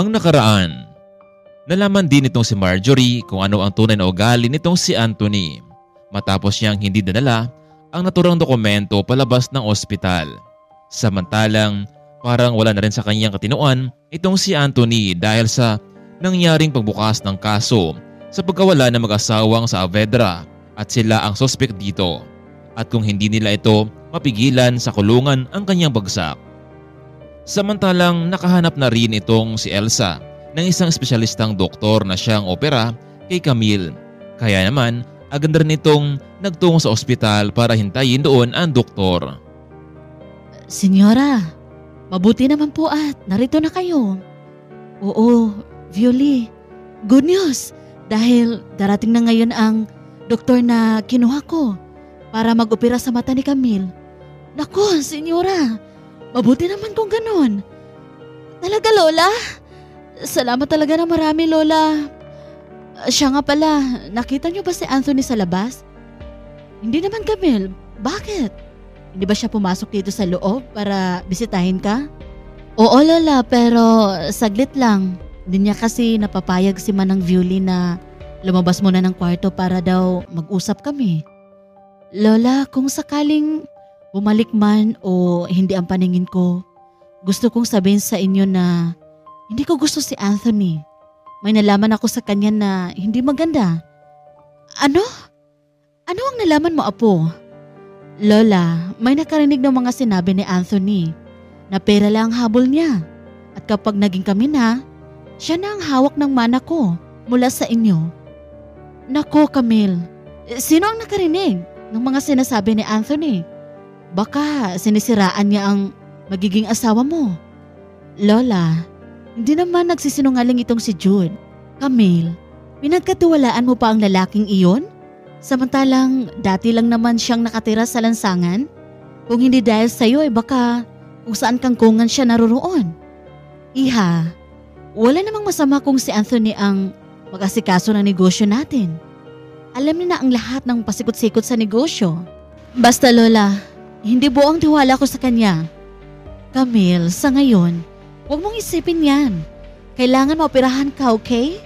Ang nakaraan. Nalaman din nitong si Marjorie kung ano ang tunay na ugali nitong si Anthony matapos niyang hindi dinala ang naturang dokumento palabas ng ospital. Samantalang parang wala na rin sa kanyang katinuan itong si Anthony dahil sa nangyaring pagbukas ng kaso sa pagkawala ng mag-asawang Saavedra at sila ang suspect dito. At kung hindi nila ito mapigilan sa kulungan ang kanyang bagsak. Samantalang nakahanap na rin itong si Elsa ng isang espesyalistang doktor na siyang opera kay Camille. Kaya naman agad rin itong nagtungo sa ospital para hintayin doon ang doktor. Senyora, mabuti naman po at narito na kayo. Oo, Violi, good news dahil darating na ngayon ang doktor na kinuha ko para mag-opera sa mata ni Camille. Nako, senyora, mabuti naman kung ganun. Talaga, Lola? Salamat talaga na marami, Lola. Siya nga pala, nakita niyo ba si Anthony sa labas? Hindi naman, Camille. Bakit? Hindi ba siya pumasok dito sa loob para bisitahin ka? Oo, Lola, pero saglit lang. Hindi niya kasi napapayag si Manang Violi na lumabas muna ng kwarto para daw mag-usap kami. Lola, kung sakaling bumalik man o hindi ang paningin ko, gusto kong sabihin sa inyo na hindi ko gusto si Anthony. May nalaman ako sa kanya na hindi maganda. Ano? Ano ang nalaman mo, Apo? Lola, may nakarinig ng mga sinabi ni Anthony na pera lang ang habol niya. At kapag naging kami na, siya na ang hawak ng mana ko mula sa inyo. Nako, Camille, sino ang nakarinig ng mga sinasabi ni Anthony? Baka sinisiraan niya ang magiging asawa mo. Lola, hindi naman nagsisinungaling itong si Jude. Camille, pinagkatiwalaan mo pa ang lalaking iyon? Samantalang dati lang naman siyang nakatira sa lansangan? Kung hindi dahil sa iyo ay baka kung saan kangkungan siya naroroon. Iha, wala namang masama kung si Anthony ang mag-asikaso ng negosyo natin. Alam niya na ang lahat ng pasikot-sikot sa negosyo. Basta, Lola, hindi buong tiwala ko sa kanya. Camille, sa ngayon, huwag mong isipin yan. Kailangan maoperahan ka, okay?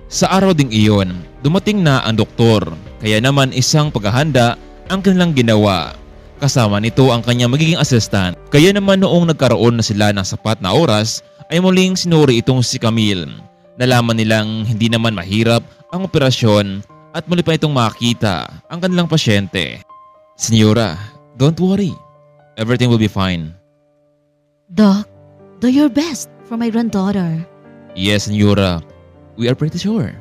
Sa araw ding iyon, dumating na ang doktor. Kaya naman isang paghahanda ang kanilang ginawa. Kasama nito ang kanyang magiging assistant. Kaya naman noong nagkaroon na sila ng sapat na oras, ay muling sinuri itong si Camille. Nalaman nilang hindi naman mahirap ang operasyon at muli pa itong makita ang kanilang pasyente. Senyora, don't worry. Everything will be fine. Doc, do your best for my granddaughter. Yes, Senyora. We are pretty sure.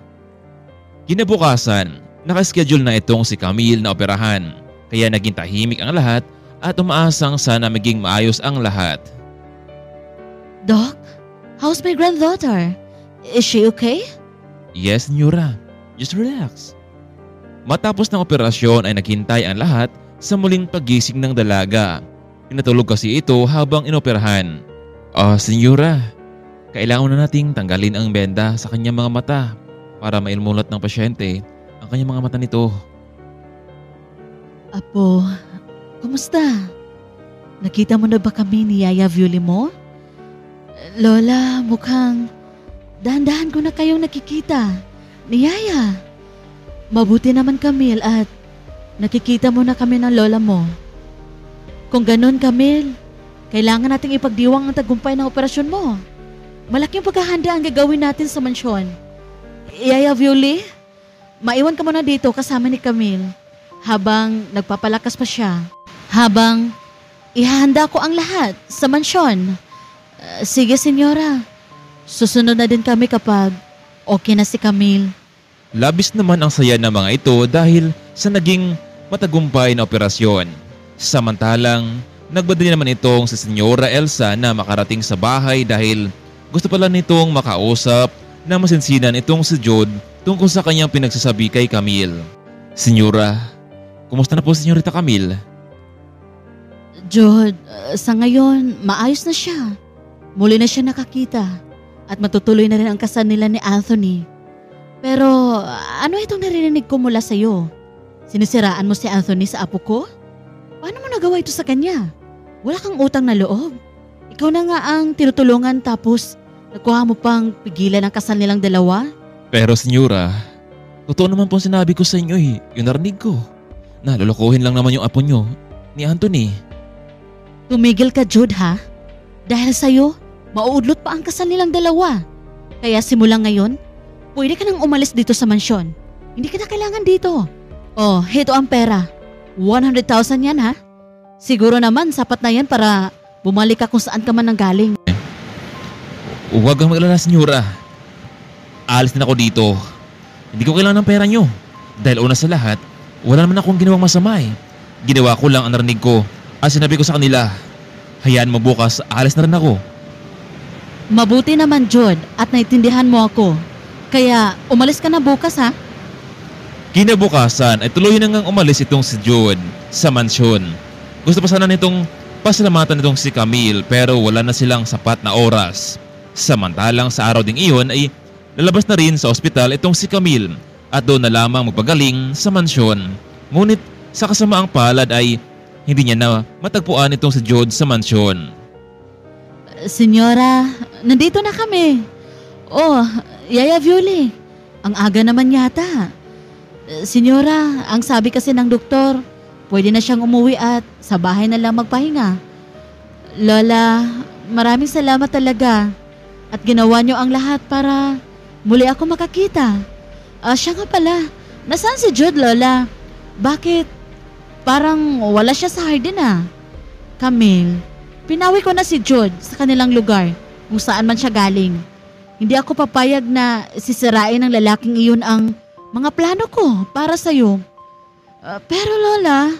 Kinabukasan, nakaschedule na itong si Camille na operahan. Kaya naging tahimik ang lahat at umaasang sana maging maayos ang lahat. Doc, how's my granddaughter? Is she okay? Yes, Senyora. Just relax. Matapos ng operasyon ay naghintay ang lahat sa muling pagising ng dalaga. Pinatulog kasi ito habang inoperahan. Senyora, kailangan na nating tanggalin ang benda sa kanyang mga mata para mailmulat ng pasyente ang kanyang mga mata nito. Apo, kumusta? Nakita mo na ba kami ni Yaya Violi mo? Lola, mukhang dahan-dahan ko na kayong nakikita ni Yaya. Mabuti naman, Camille, at nakikita mo na kami ng lola mo. Kung ganun, Camille, kailangan nating ipagdiwang ang tagumpay ng operasyon mo. Malaking paghahanda ang gagawin natin sa mansyon. Yaya Violi, maiwan ka muna dito kasama ni Camille habang nagpapalakas pa siya. Habang ihahanda ko ang lahat sa mansyon. Sige, senyora. Susunod na din kami kapag okay na si Camille. Labis naman ang saya ng mga ito dahil sa naging matagumpay na operasyon. Samantalang, nagbadali naman itong si Senyora Elsa na makarating sa bahay dahil gusto pala nitong makausap na masinsinan itong si Jude tungkol sa kanyang pinagsasabi kay Camille. Senyora, kumusta na po Senyorita Camille? Jude, sa ngayon, maayos na siya. Muli na siya nakakita at matutuloy na rin ang kasal nila ni Anthony. Pero ano itong narinig ko mula sa iyo? Sinisiraan mo si Anthony sa apo ko? Paano mo nagawa ito sa kanya? Wala kang utang na loob. Ikaw na nga ang tinutulungan tapos Nakuha mo pang pigilan ang kasal nilang dalawa? Pero senyora, totoo naman po sinabi ko sa inyo yung narinig ko. Nalolokohin lang naman yung apo nyo ni Anthony. Tumigil ka, Jude, ha? Dahil sa'yo, mauudlot pa ang kasal nilang dalawa. Kaya simula ngayon, pwede ka nang umalis dito sa mansyon. Hindi ka na kailangan dito. Oh, heto ang pera. 100,000 yan, ha? Siguro naman sapat na yan para bumalik ka kung saan ka man nanggaling. Huwag kang mag-alala, senyora. Alis din ako dito. Hindi ko kailangan ng pera nyo. Dahil una sa lahat, wala naman akong ginawang masama eh. Ginawa ko lang ang narinig ko at sinabi ko sa kanila, hayaan mo bukas, alis na rin ako. Mabuti naman, Jude, at naintindihan mo ako. Kaya umalis ka na bukas, ha? Kinabukasan ay tuluyan na ngang umalis itong si Jude sa mansyon. Gusto pa sana nitong pasalamatan nitong si Camille pero wala na silang sapat na oras. Samantalang sa araw ding iyon ay lalabas na rin sa ospital itong si Camille at doon na lamang magpagaling sa mansyon. Ngunit sa kasamaang palad ay hindi niya na matagpuan itong si Jude sa mansyon. Senyora, nandito na kami. Oh, Yaya Violi, ang aga naman yata. Senyora, ang sabi kasi ng doktor, pwede na siyang umuwi at sa bahay na lang magpahinga. Lola, maraming salamat talaga. At ginawa niyo ang lahat para muli ako makakita. Siya nga pala, nasaan si Jude, Lola? Bakit? Parang wala siya sa hardin, ah. Camille, pinawi ko na si Jude sa kanilang lugar kung saan man siya galing. Hindi ako papayag na sisirain ng lalaking iyon ang mga plano ko para sa'yo. Pero Lola,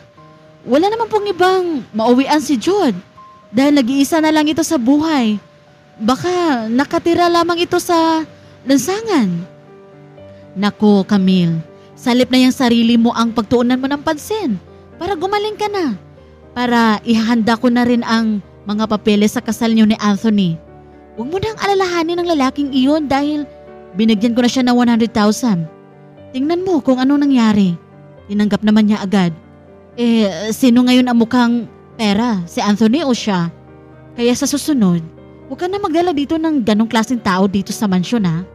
wala naman pong ibang mauwian si Jude dahil nag-iisa na lang ito sa buhay. Baka nakatira lamang ito sa lansangan. Naku, Camille, salip na yung sarili mo ang pagtuunan mo ng pansin para gumaling ka na. Para ihahanda ko na rin ang mga papeles sa kasal niyo ni Anthony. Huwag mo nang alalahanin ng lalaking iyon dahil binigyan ko na siya ng 100,000. Tingnan mo kung ano nangyari. Tinanggap naman niya agad. Sino ngayon ang mukhang pera? Si Anthony o siya? Kaya sa susunod, huwag ka na magdala dito ng ganong klaseng tao dito sa mansyon, ha?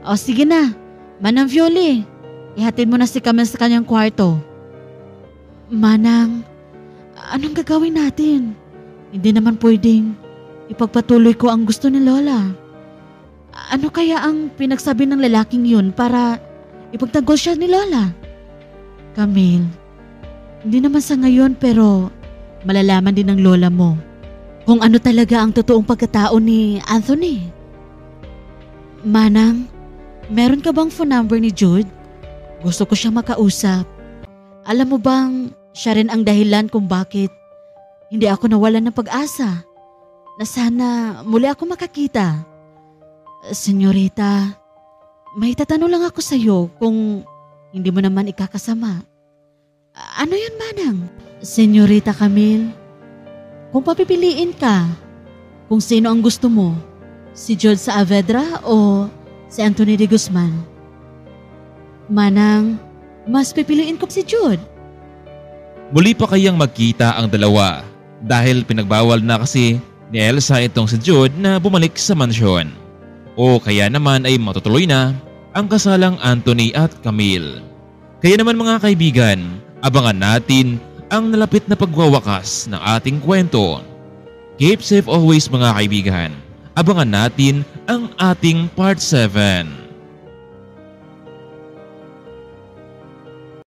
O sige na, Manang Violi, ihatid mo na si Camille sa kanyang kwarto. Manang, anong gagawin natin? Hindi naman pwedeng ipagpatuloy ko ang gusto ni Lola. Ano kaya ang pinagsabi ng lalaking yun para ipagtanggol siya ni Lola? Camille, hindi naman sa ngayon pero malalaman din ng lola mo kung ano talaga ang totoong pagkatao ni Anthony. Manang, meron ka bang phone number ni Jude? Gusto ko siyang makausap. Alam mo bang siya rin ang dahilan kung bakit hindi ako nawalan ng pag-asa na sana muli ako makakita. Senyorita, may tatanong lang ako sa iyo kung hindi mo naman ikakasama. Ano yun, Manang? Senyorita Camille, kung papipiliin ka, kung sino ang gusto mo, si Jude Saavedra o si Anthony de Guzman? Manang, mas pipiliin ko si Jude. Muli pa kayang magkita ang dalawa dahil pinagbawal na kasi ni Elsa itong si Jude na bumalik sa mansyon. O kaya naman ay matutuloy na ang kasalang Anthony at Camille. Kaya naman mga kaibigan, abangan natin ang nalapit na pagwawakas ng ating kwento. Keep safe always mga kaibigan. Abangan natin ang ating part 7.